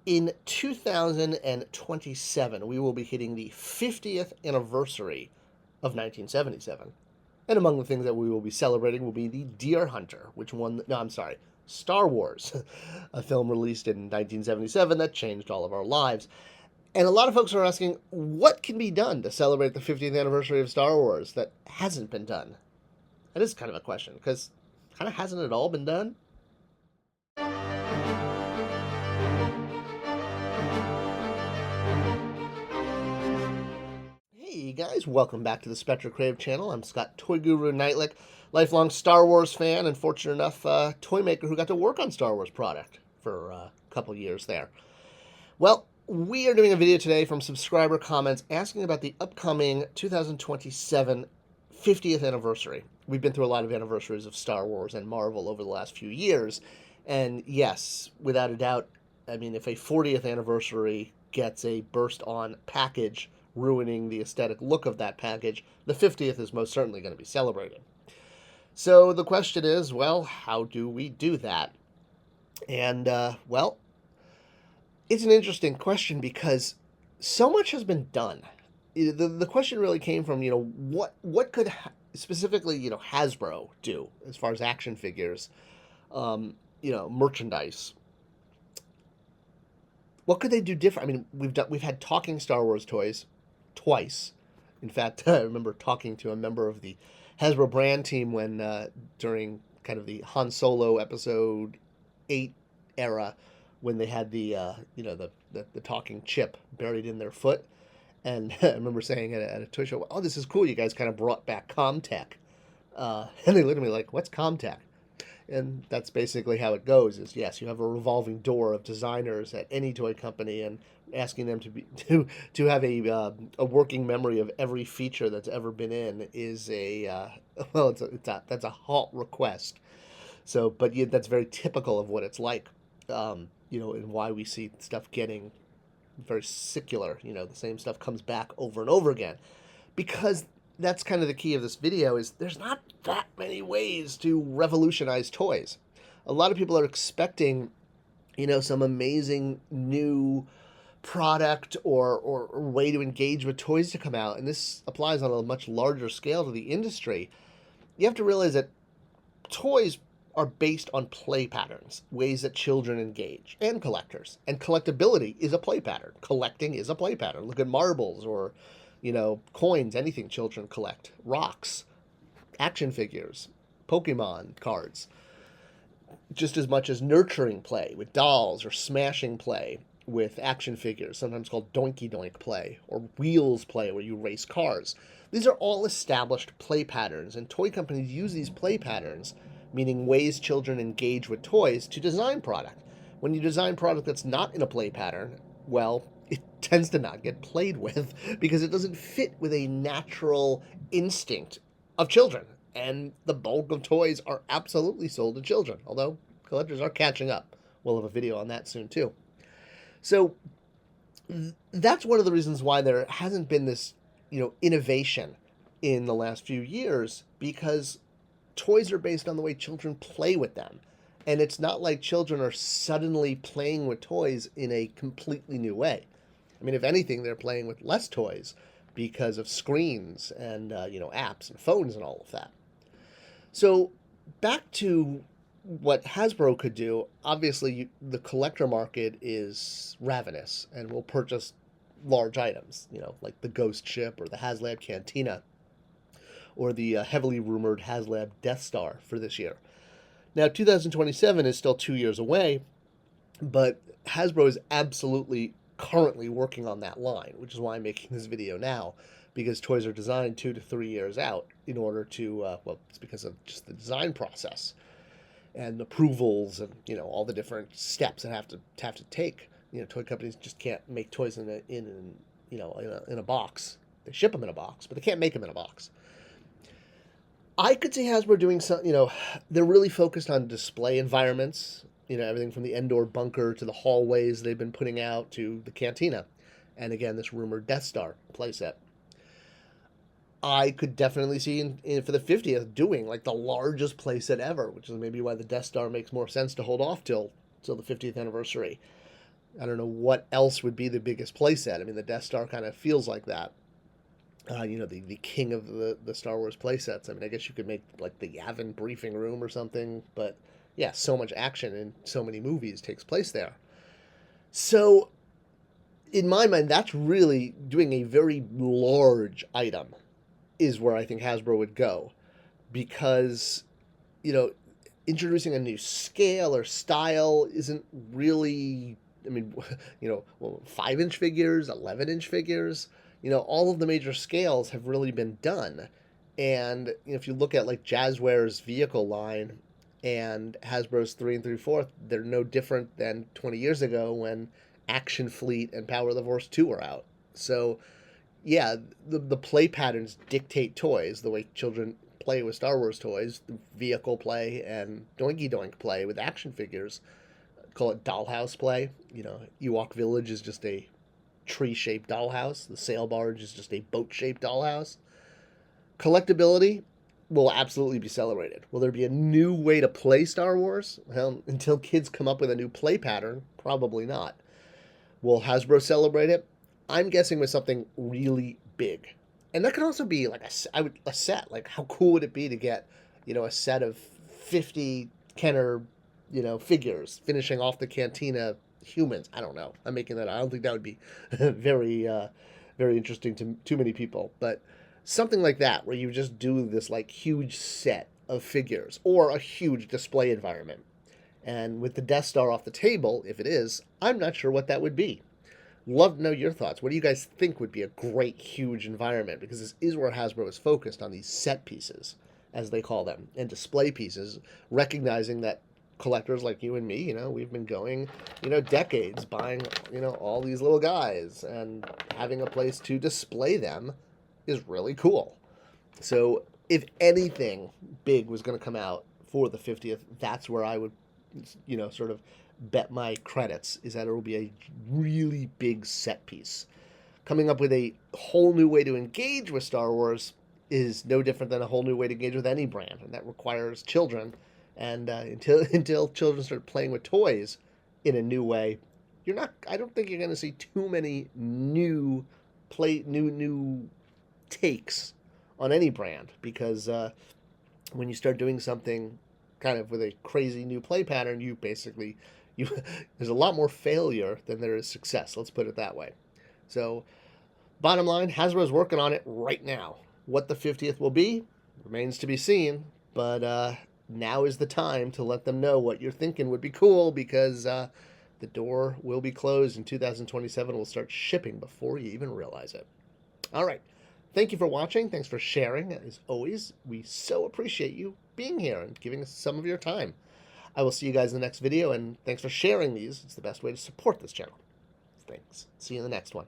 In 2027, we will be hitting the 50th anniversary of 1977. And among the things that we will be celebrating will be the Deer Hunter, which won, no, I'm sorry, Star Wars, a film released in 1977 that changed all of our lives. And a lot of folks are asking, what can be done to celebrate the 50th anniversary of Star Wars that hasn't been done? That is kind of a question, because kind of hasn't it all been done? Hey guys, welcome back to the Spector Creative channel. I'm Scott Toy Guru Neitlich, lifelong Star Wars fan and fortunate enough toy maker who got to work on Star Wars product for a couple years there. Well, we are doing a video today from subscriber comments asking about the upcoming 2027 50th anniversary. We've been through a lot of anniversaries of Star Wars and Marvel over the last few years, and yes, without a doubt, I mean, if a 40th anniversary gets a burst-on package ruining the aesthetic look of that package, the 50th is most certainly going to be celebrated. So the question is, well, how do we do that? And, well, it's an interesting question because so much has been done. The question really came from, what could specifically, Hasbro do as far as action figures, merchandise. What could they do different? I mean, we've had talking Star Wars toys twice. In fact, I remember talking to a member of the Hasbro brand team when during kind of the Han Solo episode 8 era, when they had the talking chip buried in their foot. And I remember saying at a toy show, "Oh, this is cool. You guys kind of brought back Comtech." And they looked at me like, "What's Comtech?" And that's basically how it goes. Is yes, you have a revolving door of designers at any toy company, and asking them to have a working memory of every feature that's ever been in is that's a halt request. So, but yeah, that's very typical of what it's like. And why we see stuff getting very secular. The same stuff comes back over and over again, because that's kind of the key of this video. Is there's not that many ways to revolutionize toys. A lot of people are expecting, some amazing new product or way to engage with toys to come out, and this applies on a much larger scale to the industry. You have to realize that toys are based on play patterns, ways that children engage, and collectors. And collectability is a play pattern. Collecting is a play pattern. Look at marbles or, coins, anything children collect, rocks, action figures, Pokemon cards. Just as much as nurturing play with dolls or smashing play with action figures, sometimes called doinky doink play, or wheels play where you race cars. These are all established play patterns, and toy companies use these play patterns, meaning ways children engage with toys, to design product. When you design product that's not in a play pattern, well, it tends to not get played with because it doesn't fit with a natural instinct of children. And the bulk of toys are absolutely sold to children, although collectors are catching up. We'll have a video on that soon, too. So that's one of the reasons why there hasn't been this, innovation in the last few years, because toys are based on the way children play with them. And it's not like children are suddenly playing with toys in a completely new way. I mean, if anything, they're playing with less toys because of screens and, apps and phones and all of that. So back to what Hasbro could do. Obviously, the collector market is ravenous and will purchase large items, like the Ghost Ship or the HasLab Cantina, or the heavily rumored HasLab Death Star for this year. Now, 2027 is still 2 years away, but Hasbro is absolutely currently working on that line, which is why I'm making this video now, because toys are designed 2 to 3 years out in order to, it's because of just the design process and approvals and, all the different steps that have to take. Toy companies just can't make toys in a box. They ship them in a box, but they can't make them in a box. I could see Hasbro doing some, they're really focused on display environments, everything from the Endor bunker to the hallways they've been putting out to the cantina. And again, this rumored Death Star playset. I could definitely see for the 50th doing like the largest playset ever, which is maybe why the Death Star makes more sense to hold off till the 50th anniversary. I don't know what else would be the biggest playset. I mean, the Death Star kind of feels like that. The king of the Star Wars playsets. I mean, I guess you could make like the Yavin briefing room or something, but yeah, so much action in so many movies takes place there. So, in my mind, that's really doing a very large item, is where I think Hasbro would go. Because, you know, introducing a new scale or style isn't really, I mean, 5-inch figures, 11-inch figures, all of the major scales have really been done. And if you look at like Jazzware's vehicle line and Hasbro's 3 and 3/4, they're no different than 20 years ago when Action Fleet and Power of the Force 2 were out. So, yeah, the play patterns dictate toys, the way children play with Star Wars toys, the vehicle play and doinky doink play with action figures. Call it dollhouse play. Ewok Village is just a tree shaped dollhouse, the sail barge is just a boat shaped dollhouse. Collectability will absolutely be celebrated. Will there be a new way to play Star Wars? Well, until kids come up with a new play pattern, probably not. Will Hasbro celebrate it? I'm guessing with something really big. And that could also be like a set. Like, how cool would it be to get, a set of 50 Kenner, figures finishing off the Cantina humans? I don't know. I'm making that. I don't think that would be very, very interesting to too many people. But something like that, where you just do this like huge set of figures or a huge display environment. And with the Death Star off the table, if it is, I'm not sure what that would be. Love to know your thoughts. What do you guys think would be a great, huge environment? Because this is where Hasbro is focused on these set pieces, as they call them, and display pieces, recognizing that collectors like you and me, we've been going, decades buying, all these little guys, and having a place to display them is really cool. So if anything big was going to come out for the 50th, that's where I would, sort of bet my credits, is that it will be a really big set piece. Coming up with a whole new way to engage with Star Wars is no different than a whole new way to engage with any brand, and that requires children. And until children start playing with toys in a new way, I don't think you're going to see too many new takes on any brand, because when you start doing something kind of with a crazy new play pattern, there's a lot more failure than there is success. Let's put it that way. So, bottom line, Hasbro's working on it right now. What the 50th will be remains to be seen, but now is the time to let them know what you're thinking would be cool, because the door will be closed in 2027. We'll start shipping before you even realize it. All right. Thank you for watching. Thanks for sharing. As always, we so appreciate you being here and giving us some of your time. I will see you guys in the next video, and thanks for sharing these. It's the best way to support this channel. Thanks. See you in the next one.